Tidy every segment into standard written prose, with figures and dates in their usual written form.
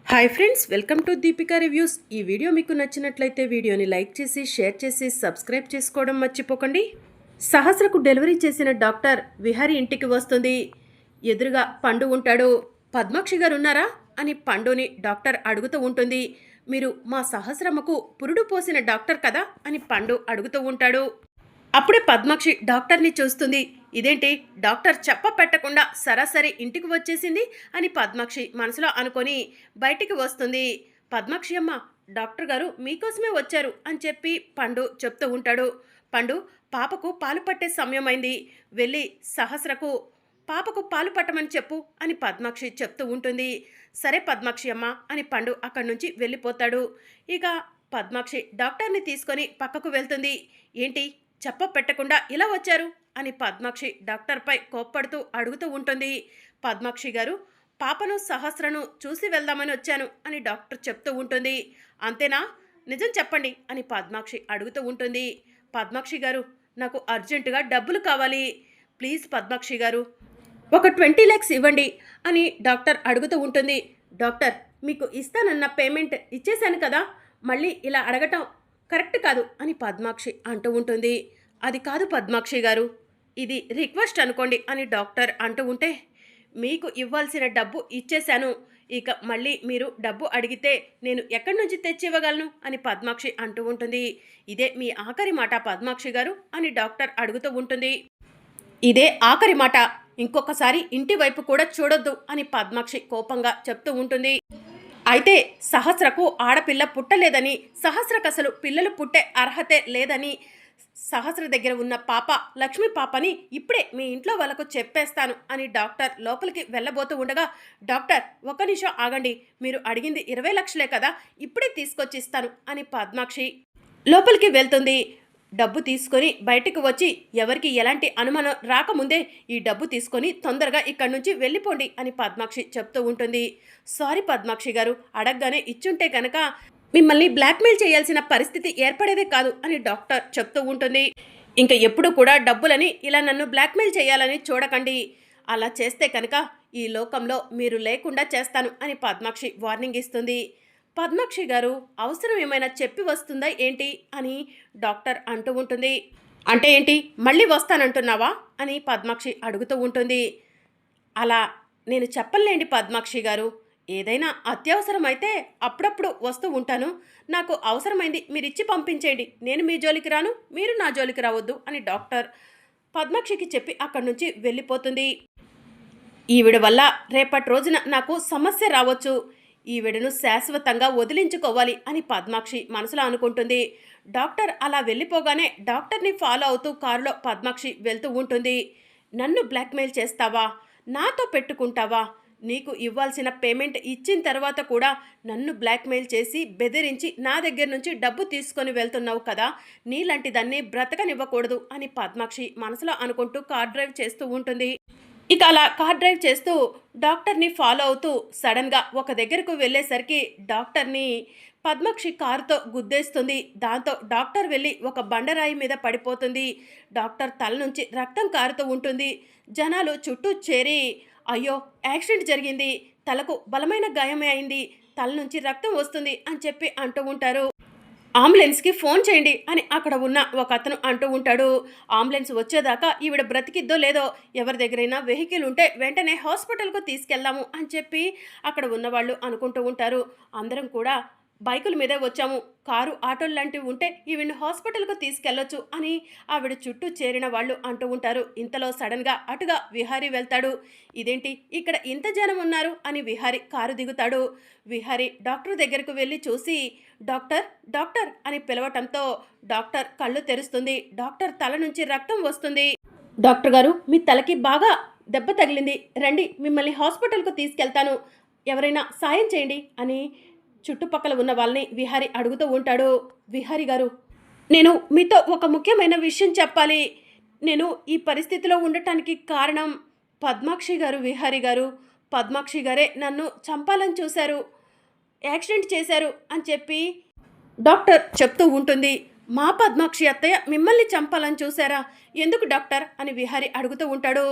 Hi friends, welcome to Deepika reviews. ఈ video మీకు నచ్చినట్లయితే వీడియోని లైక్ చేసి షేర్ చేసి సబ్స్క్రైబ్ చేసుకోవడం మర్చిపోకండి. సహస్రకు డెలివరీ చేసిన డాక్టర్ విహారి ఇంటికి వస్తుంది. ఎదురుగా పండు ఉంటాడు. పద్మాక్షి గారు ఉన్నారా అని పండుని డాక్టర్ అడుగుతూ ఉంటుంది. మీరు మా సహస్రమ్మకు పురుడు పోసిన డాక్టర్ కదా అని పండు అడుగుతూ ఉంటాడు. అప్పుడే పద్మాక్షి డాక్టర్ని చూస్తుంది. ఇదేంటి డాక్టర్ చెప్ప పెట్టకుండా సరాసరి ఇంటికి వచ్చేసింది అని పద్మాక్షి మనసులో అనుకొని బయటికి వస్తుంది. పద్మాక్షి అమ్మ, డాక్టర్ గారు మీకోసమే వచ్చారు అని చెప్పి పండు చెప్తూ ఉంటాడు. పండు, పాపకు పాలు పట్టే సమయమైంది, వెళ్ళి సహస్రకు పాపకు పాలు పట్టమని చెప్పు అని పద్మాక్షి చెప్తూ ఉంటుంది. సరే పద్మాక్షి అమ్మ అని పండు అక్కడి నుంచి వెళ్ళిపోతాడు. ఇక పద్మాక్షి డాక్టర్ని తీసుకొని పక్కకు వెళ్తుంది. ఏంటి చెప్ప పెట్టకుండా ఇలా వచ్చారు అని పద్మాక్షి డాక్టర్పై కోప్పడుతూ అడుగుతూ ఉంటుంది. పద్మాక్షి గారు, పాపను సహస్రను చూసి వెళ్దామని వచ్చాను అని డాక్టర్ చెప్తూ ఉంటుంది. అంతేనా, నిజం చెప్పండి అని పద్మాక్షి అడుగుతూ ఉంటుంది. పద్మాక్షి గారు, నాకు అర్జెంటుగా డబ్బులు కావాలి, ప్లీజ్ పద్మాక్షి గారు ఒక 20 lakhs ఇవ్వండి అని డాక్టర్ అడుగుతూ ఉంటుంది. డాక్టర్, మీకు ఇస్తానన్న పేమెంట్ ఇచ్చేశాను కదా, మళ్ళీ ఇలా అడగటం కరెక్ట్ కాదు అని పద్మాక్షి అంటూ ఉంటుంది. అది కాదు పద్మాక్షి గారు, ఇది రిక్వెస్ట్ అనుకోండి అని డాక్టర్ అంటూ ఉంటే, మీకు ఇవ్వాల్సిన డబ్బు ఇచ్చేశాను, ఇక మళ్ళీ మీరు డబ్బు అడిగితే నేను ఎక్కడి నుంచి తెచ్చి ఇవ్వగలను అని పద్మాక్షి అంటూ ఉంటుంది. ఇదే మీ ఆఖరి మాట పద్మాక్షి గారు అని డాక్టర్ అడుగుతూ ఉంటుంది. ఇదే ఆఖరి మాట, ఇంకొకసారి ఇంటి వైపు కూడా చూడొద్దు అని పద్మాక్షి కోపంగా చెప్తూ ఉంటుంది. అయితే సహస్రకు ఆడపిల్ల పుట్టలేదని, సహస్రకు అసలు పిల్లలు పుట్టే అర్హతే లేదని, సహస్ర దగ్గర ఉన్న పాప లక్ష్మి పాపని ఇప్పుడే మీ ఇంట్లో వాళ్ళకు చెప్పేస్తాను అని డాక్టర్ లోపలికి వెళ్ళబోతూ ఉండగా, డాక్టర్ ఒక్క నిమిషం ఆగండి, మీరు అడిగింది 20 లక్షలే కదా, ఇప్పుడే తీసుకొచ్చి ఇస్తాను అని పద్మాక్షి లోపలికి వెళ్తుంది. డబ్బు తీసుకొని బయటకు వచ్చి ఎవరికి ఎలాంటి అనుమానం రాకముందే ఈ డబ్బు తీసుకొని తొందరగా ఇక్కడి నుంచి వెళ్ళిపోండి అని పద్మాక్షి చెప్తూ ఉంటుంది. సారీ పద్మాక్షి గారు, అడగగానే ఇచ్చుంటే కనుక మిమ్మల్ని బ్లాక్మెయిల్ చేయాల్సిన పరిస్థితి ఏర్పడేదే కాదు అని డాక్టర్ చెప్తూ ఉంటుంది. ఇంకా ఎప్పుడు కూడా డబ్బులని ఇలా నన్ను బ్లాక్మెయిల్ చేయాలని చూడకండి, అలా చేస్తే కనుక ఈ లోకంలో మీరు లేకుండా చేస్తాను అని పద్మాక్షి వార్నింగ్ ఇస్తుంది. పద్మాక్షి గారు, అవసరం ఏమైనా చెప్పి వస్తుందా ఏంటి అని డాక్టర్ అంటూ ఉంటుంది. అంటే ఏంటి, మళ్ళీ వస్తానంటున్నావా అని పద్మాక్షి అడుగుతూ ఉంటుంది. అలా నేను చెప్పలేండి పద్మాక్షి గారు, ఏదైనా అత్యవసరం అయితే అప్పుడప్పుడు వస్తూ ఉంటాను, నాకు అవసరమైంది మీరు ఇచ్చి పంపించేయండి, నేను మీ జోలికి రాను, మీరు నా జోలికి రావద్దు అని డాక్టర్ పద్మాక్షికి చెప్పి అక్కడి నుంచి వెళ్ళిపోతుంది. ఈవిడ వల్ల రేపటి రోజున నాకు సమస్య రావచ్చు, ఈవిడను శాశ్వతంగా వదిలించుకోవాలి అని పద్మాక్షి మనసులో అనుకుంటుంది. డాక్టర్ అలా వెళ్ళిపోగానే డాక్టర్ని ఫాలో అవుతూ కారులో పద్మాక్షి వెళ్తూ ఉంటుంది. నన్ను బ్లాక్మెయిల్ చేస్తావా, నాతో పెట్టుకుంటావా, నీకు ఇవ్వాల్సిన పేమెంట్ ఇచ్చిన తర్వాత కూడా నన్ను బ్లాక్మెయిల్ చేసి బెదిరించి నా దగ్గర నుంచి డబ్బు తీసుకొని వెళ్తున్నావు కదా, నీలాంటి దాన్ని బ్రతకనివ్వకూడదు అని పద్మాక్షి మనసులో అనుకుంటూ కార్ డ్రైవ్ చేస్తూ ఉంటుంది. ఇక అలా కార్ డ్రైవ్ చేస్తూ డాక్టర్ని ఫాలో అవుతూ సడన్గా ఒక దగ్గరకు వెళ్ళేసరికి డాక్టర్ని పద్మాక్షి కారుతో గుద్దేస్తుంది. దాంతో డాక్టర్ వెళ్ళి ఒక బండరాయి మీద పడిపోతుంది. డాక్టర్ తల నుంచి రక్తం కారుతూ ఉంటుంది. జనాలు చుట్టూ చేరి, అయ్యో యాక్సిడెంట్ జరిగింది, తలకు బలమైన గాయమే అయింది, తల నుంచి రక్తం వస్తుంది అని చెప్పి అంటూ ఉంటారు. అంబులెన్స్కి ఫోన్ చేయండి అని అక్కడ ఉన్న ఒక అతను అంటూ ఉంటాడు. అంబులెన్స్ వచ్చేదాకా ఈవిడ బ్రతికిద్దో లేదో, ఎవరి దగ్గరైనా వెహికల్ ఉంటే వెంటనే హాస్పిటల్కు తీసుకెళ్దాము అని చెప్పి అక్కడ ఉన్నవాళ్ళు అనుకుంటూ ఉంటారు. అందరం కూడా బైకుల మీదే వచ్చాము, కారు ఆటోలు లాంటివి ఉంటే ఈవిడ్ని హాస్పిటల్కు తీసుకెళ్లొచ్చు అని ఆవిడ చుట్టూ చేరిన వాళ్ళు అంటూ ఉంటారు. ఇంతలో సడన్గా అటుగా విహారీ వెళ్తాడు. ఇదేంటి ఇక్కడ ఇంత జనం ఉన్నారు అని విహారీ కారు దిగుతాడు. విహారీ డాక్టర్ దగ్గరకు వెళ్ళి చూసి, డాక్టర్ డాక్టర్ అని పిలవటంతో డాక్టర్ కళ్ళు తెరుస్తుంది. డాక్టర్ తల నుంచి రక్తం వస్తుంది. డాక్టర్ గారు, మీ తలకి బాగా దెబ్బ తగిలింది, రండి మిమ్మల్ని హాస్పిటల్కు తీసుకెళ్తాను, ఎవరైనా సాయం చేయండి అని చుట్టుపక్కల ఉన్న వాళ్ళని విహారీ అడుగుతూ ఉంటాడు. విహారీ గారు, నేను మీతో ఒక ముఖ్యమైన విషయం చెప్పాలి, నేను ఈ పరిస్థితిలో ఉండటానికి కారణం పద్మాక్షి గారు. విహారీ గారు, పద్మాక్షి గారే నన్ను చంపాలని చూశారు, యాక్సిడెంట్ చేశారు అని చెప్పి డాక్టర్ చెప్తూ ఉంటుంది. మా పద్మాక్షి అత్తయ్య మిమ్మల్ని చంపాలని చూశారా, ఎందుకు డాక్టర్ అని విహారీ అడుగుతూ ఉంటాడు.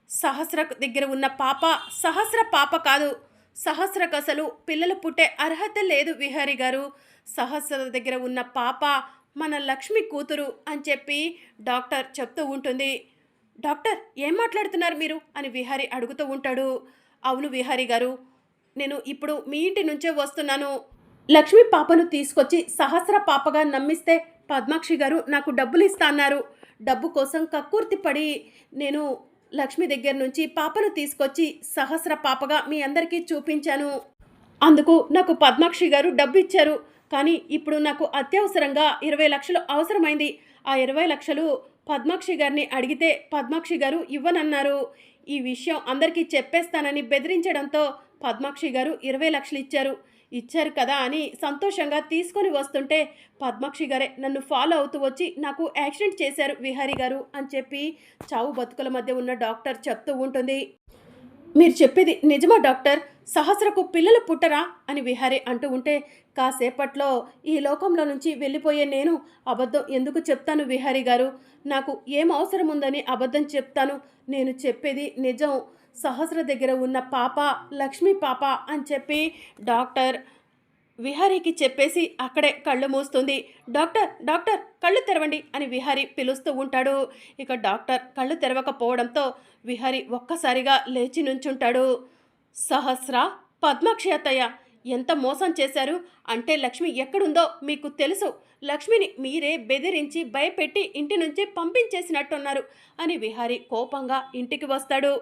సహస్ర దగ్గర ఉన్న పాప సహస్ర పాప కాదు, సహస్రకు అసలు పిల్లలు పుట్టే అర్హత లేదు విహారీ గారు. సహస్ర దగ్గర ఉన్న పాప మన లక్ష్మి కూతురు అని చెప్పి డాక్టర్ చెప్తూ ఉంటుంది. డాక్టర్ ఏం మాట్లాడుతున్నారు మీరు అని విహారీ అడుగుతూ ఉంటాడు. అవును విహారీ గారు, నేను ఇప్పుడు మీ ఇంటి నుంచే వస్తున్నాను. లక్ష్మి పాపను తీసుకొచ్చి సహస్ర పాపగా నమ్మిస్తే పద్మాక్షి గారు నాకు డబ్బులు ఇస్తా అన్నారు. డబ్బు కోసం కక్కుర్తి పడి నేను లక్ష్మి దగ్గర నుంచి పాపను తీసుకొచ్చి సహస్ర పాపగా మీ అందరికీ చూపించాను. అందుకు నాకు పద్మాక్షి గారు డబ్బు ఇచ్చారు. కానీ ఇప్పుడు నాకు అత్యవసరంగా 20 లక్షలు అవసరమైంది. ఆ 20 లక్షలు పద్మాక్షి గారిని అడిగితే పద్మాక్షి గారు ఇవ్వనన్నారు. ఈ విషయం అందరికీ చెప్పేస్తానని బెదిరించడంతో పద్మాక్షి గారు 20 లక్షలు ఇచ్చారు కదా అని సంతోషంగా తీసుకొని వస్తుంటే పద్మాక్షి గారే నన్ను ఫాలో అవుతూ వచ్చి నాకు యాక్సిడెంట్ చేశారు విహారీ గారు అని చెప్పి చావు బతుకుల మధ్య ఉన్న డాక్టర్ చెప్తూ ఉంటుంది. మీరు చెప్పేది నిజమా డాక్టర్? సహస్రకు పిల్లలు పుట్టరా అని విహారీ అంటూ ఉంటే కాసేపట్లో ఈ లోకంలో నుంచి వెళ్ళిపోయే నేను అబద్ధం ఎందుకు చెప్తాను విహారీ గారు? నాకు ఏం అవసరం ఉందని అబద్ధం చెప్తాను? నేను చెప్పేది నిజం. సహస్ర దగ్గర ఉన్న పాప లక్ష్మి పాప అని చెప్పి డాక్టర్ విహారీకి చెప్పేసి అక్కడే కళ్ళు మూస్తుంది. డాక్టర్ డాక్టర్ కళ్ళు తెరవండి అని విహారీ పిలుస్తూ ఉంటాడు. ఇక డాక్టర్ కళ్ళు తెరవకపోవడంతో విహారీ ఒక్కసారిగా లేచి నుంచుంటాడు. సహస్ర, పద్మాక్షి అత్తయ్య ఎంత మోసం చేశారు అంటే లక్ష్మి ఎక్కడుందో మీకు తెలుసు. లక్ష్మిని మీరే బెదిరించి భయపెట్టి ఇంటి నుంచి పంపించేసినట్టున్నారు అని విహారీ కోపంగా ఇంటికి వస్తాడు.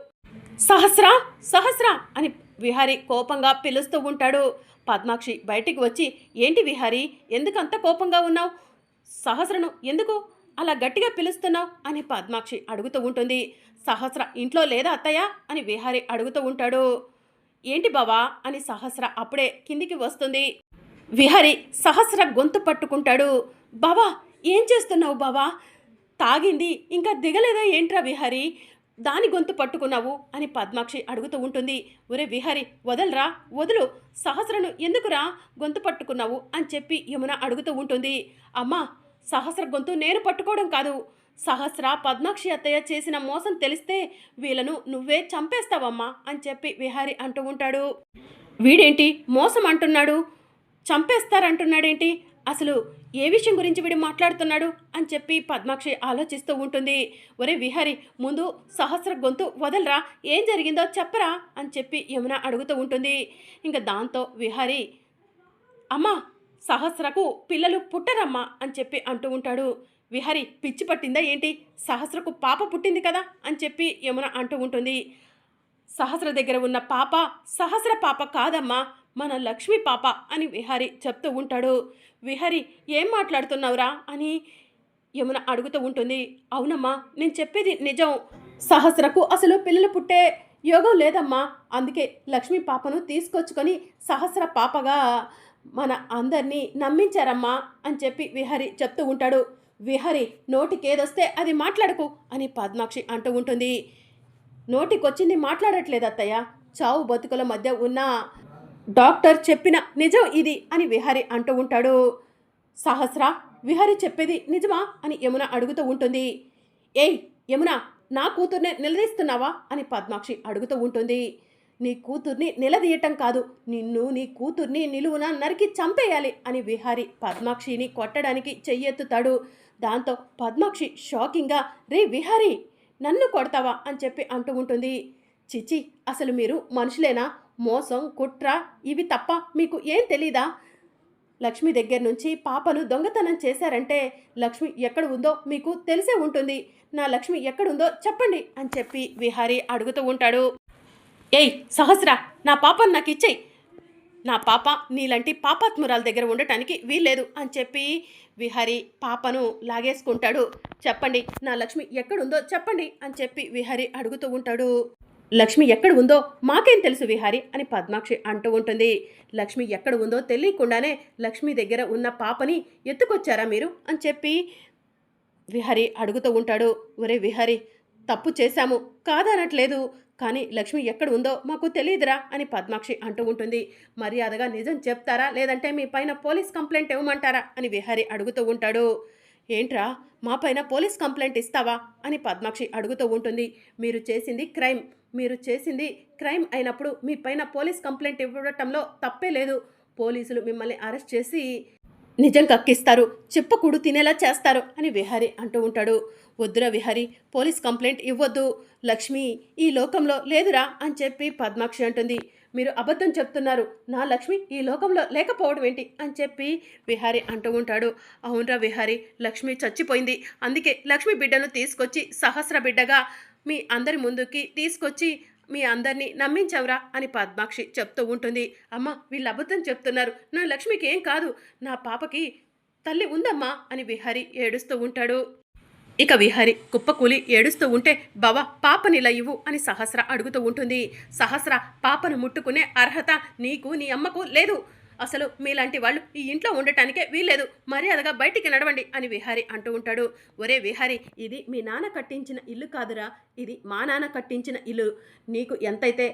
సహస్ర సహస్ర అని విహారీ కోపంగా పిలుస్తూ ఉంటాడు. పద్మాక్షి బయటికి వచ్చి ఏంటి విహారీ, ఎందుకంత కోపంగా ఉన్నావు? సహస్రను ఎందుకు అలా గట్టిగా పిలుస్తున్నావు అని పద్మాక్షి అడుగుతూ ఉంటుంది. సహస్ర ఇంట్లో లేదా అత్తయ్య అని విహారీ అడుగుతూ ఉంటాడు. ఏంటి బావా అని సహస్ర అప్పుడే కిందికి వస్తుంది. విహారీ సహస్ర గొంతు పట్టుకుంటాడు. బావా ఏం చేస్తున్నావు బావా? తాగింది ఇంకా దిగలేదా ఏంట్రా విహారీ, దాని గొంతు పట్టుకున్నావు అని పద్మాక్షి అడుగుతూ ఉంటుంది. ఒరే విహారీ వదలరా, వదులు, సహస్రను ఎందుకురా గొంతు పట్టుకున్నావు అని చెప్పి యమున అడుగుతూ ఉంటుంది. అమ్మా, సహస్ర గొంతు నేను పట్టుకోవడం కాదు, సహస్ర పద్మాక్షి అత్తయ్య చేసిన మోసం తెలిస్తే వీళ్ళను నువ్వే చంపేస్తావమ్మా అని చెప్పి విహారీ అంటూ ఉంటాడు. వీడేంటి మోసం అంటున్నాడు, చంపేస్తారంటున్నాడేంటి, అసలు ఏ విషయం గురించి వీడు మాట్లాడుతున్నాడు అని చెప్పి పద్మాక్షి ఆలోచిస్తూ ఉంటుంది. ఒరే విహారీ ముందు సహస్ర గొంతు వదలరా, ఏం జరిగిందో చెప్పరా అని చెప్పి యమున అడుగుతూ ఉంటుంది. ఇంకా దాంతో విహారీ అమ్మా సహస్రకు పిల్లలు పుట్టరమ్మా అని చెప్పి అంటూ ఉంటాడు. విహారీ పిచ్చి పట్టిందా ఏంటి, సహస్రకు పాప పుట్టింది కదా అని చెప్పి యమున అంటూ ఉంటుంది. సహస్ర దగ్గర ఉన్న పాప సహస్ర పాప కాదమ్మా, మన లక్ష్మి పాప అని విహారీ చెప్తూ ఉంటాడు. విహారీ ఏం మాట్లాడుతున్నావురా అని యమున అడుగుతూ ఉంటుంది. అవునమ్మా నేను చెప్పేది నిజం, సహస్రకు అసలు పిల్లలు పుట్టే యోగం లేదమ్మా, అందుకే లక్ష్మి పాపను తీసుకొచ్చుకొని సహస్ర పాపగా మన అందరినీ నమ్మించారమ్మా అని చెప్పి విహారీ చెప్తూ ఉంటాడు. విహారీ నోటికేదొస్తే అది మాట్లాడకు అని పద్మాక్షి అంటూ ఉంటుంది. నోటికొచ్చింది మాట్లాడట్లేదు అత్తయ్య, చావు బతుకుల మధ్య ఉన్న డాక్టర్ చెప్పిన నిజం ఇది అని విహారీ అంటూ ఉంటాడు. సహస్ర విహారీ చెప్పేది నిజమా అని యమున అడుగుతూ ఉంటుంది. ఏయ్ యమున, నా కూతుర్నే నిలదీస్తున్నావా అని పద్మాక్షి అడుగుతూ ఉంటుంది. నీ కూతుర్ని నిలదీయటం కాదు, నిన్ను నీ కూతుర్ని నిలువున నరికి చంపేయాలి అని విహారీ పద్మాక్షిని కొట్టడానికి చెయ్యెత్తుతాడు. దాంతో పద్మాక్షి షాకింగ్గా రే విహారీ నన్ను కొడతావా అని చెప్పి అంటూ ఉంటుంది. చిచి, అసలు మీరు మనుషులేనా? మోసం కుట్ర ఇవి తప్ప మీకు ఏం తెలీదా? లక్ష్మి దగ్గర నుంచి పాపను దొంగతనం చేశారంటే లక్ష్మి ఎక్కడ ఉందో మీకు తెలిసే ఉంటుంది. నా లక్ష్మి ఎక్కడుందో చెప్పండి అని చెప్పి విహారీ అడుగుతూ ఉంటాడు. ఏయ్ సహస్ర, నా పాపను నాకు ఇచ్చేయి, నా పాప నీలాంటి పాపాత్మురాల దగ్గర ఉండటానికి వీల్లేదు అని చెప్పి విహారీ పాపను లాగేసుకుంటాడు. చెప్పండి నా లక్ష్మి ఎక్కడుందో చెప్పండి అని చెప్పి విహారీ అడుగుతూ ఉంటాడు. లక్ష్మి ఎక్కడ ఉందో మాకేం తెలుసు విహారీ అని పద్మాక్షి అంటూ ఉంటుంది. లక్ష్మి ఎక్కడ ఉందో తెలియకుండానే లక్ష్మి దగ్గర ఉన్న పాపని ఎత్తుకొచ్చారా మీరు అని చెప్పి విహారీ అడుగుతూ ఉంటాడు. ఒరే విహారీ తప్పు చేశాము కాదనట్లేదు, కానీ లక్ష్మి ఎక్కడ ఉందో మాకు తెలియదురా అని పద్మాక్షి అంటూ ఉంటుంది. మర్యాదగా నిజం చెప్తారా లేదంటే మీ పైన పోలీస్ కంప్లైంట్ ఇవ్వమంటారా అని విహారీ అడుగుతూ ఉంటాడు. ఏంట్రా మా పైన పోలీస్ కంప్లైంట్ ఇస్తావా అని పద్మాక్షి అడుగుతూ ఉంటుంది. మీరు చేసింది క్రైమ్, మీరు చేసింది క్రైమ్ అయినప్పుడు మీ పైన పోలీస్ కంప్లైంట్ ఇవ్వడంలో తప్పే లేదు. పోలీసులు మిమ్మల్ని అరెస్ట్ చేసి నిజం కక్కిస్తారు, చెప్పకూడు తినేలా చేస్తారు అని విహారి అంటూ ఉంటాడు. వద్దురా విహారి, పోలీస్ కంప్లైంట్ ఇవ్వద్దు, లక్ష్మి ఈ లోకంలో లేదురా అని చెప్పి పద్మాక్షి అంటుంది. మీరు అబద్ధం చెప్తున్నారు, నా లక్ష్మి ఈ లోకంలో లేకపోవడం ఏంటి అని చెప్పి విహారి అంటూ ఉంటాడు. అవునరా విహారి, లక్ష్మి చచ్చిపోయింది, అందుకే లక్ష్మి బిడ్డను తీసుకొచ్చి సహస్ర బిడ్డగా మీ అందరి ముందుకి తీసుకొచ్చి మీ అందరినీ నమ్మించవరా అని పద్మాక్షి చెప్తూ ఉంటుంది. అమ్మ, వీళ్ళు అబద్ధం చెప్తున్నారు, నా లక్ష్మికి ఏం కాదు, నా పాపకి తల్లి ఉందమ్మా అని విహారి ఏడుస్తూ ఉంటాడు. ఇక విహారి కుప్పకూలి ఏడుస్తూ ఉంటే బావా పాపనిలా ఇవ్వు అని సహస్ర అడుగుతూ ఉంటుంది. సహస్ర, పాపను ముట్టుకునే అర్హత నీకు నీ అమ్మకు లేదు, అసలు మీలాంటి వాళ్ళు ఈ ఇంట్లో ఉండటానికే వీల్లేదు, మర్యాదగా బయటికి నడవండి అని విహారి అంటూ ఉంటాడు. ఒరే విహారి, ఇది మీ నాన్న కట్టించిన ఇల్లు కాదురా, ఇది మా నాన్న కట్టించిన ఇల్లు. నీకు ఎంతైతే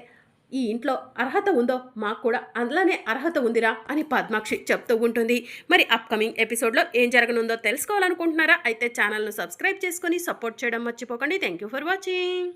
ఈ ఇంట్లో అర్హత ఉందో మాకు కూడా అందులోనే అర్హత ఉందిరా అని పద్మాక్షి చెప్తూ ఉంటుంది. మరి అప్కమింగ్ ఎపిసోడ్లో ఏం జరగనుందో తెలుసుకోవాలనుకుంటున్నారా? అయితే ఛానల్ను సబ్స్క్రైబ్ చేసుకొని సపోర్ట్ చేయడం మర్చిపోకండి. Thank you for watching.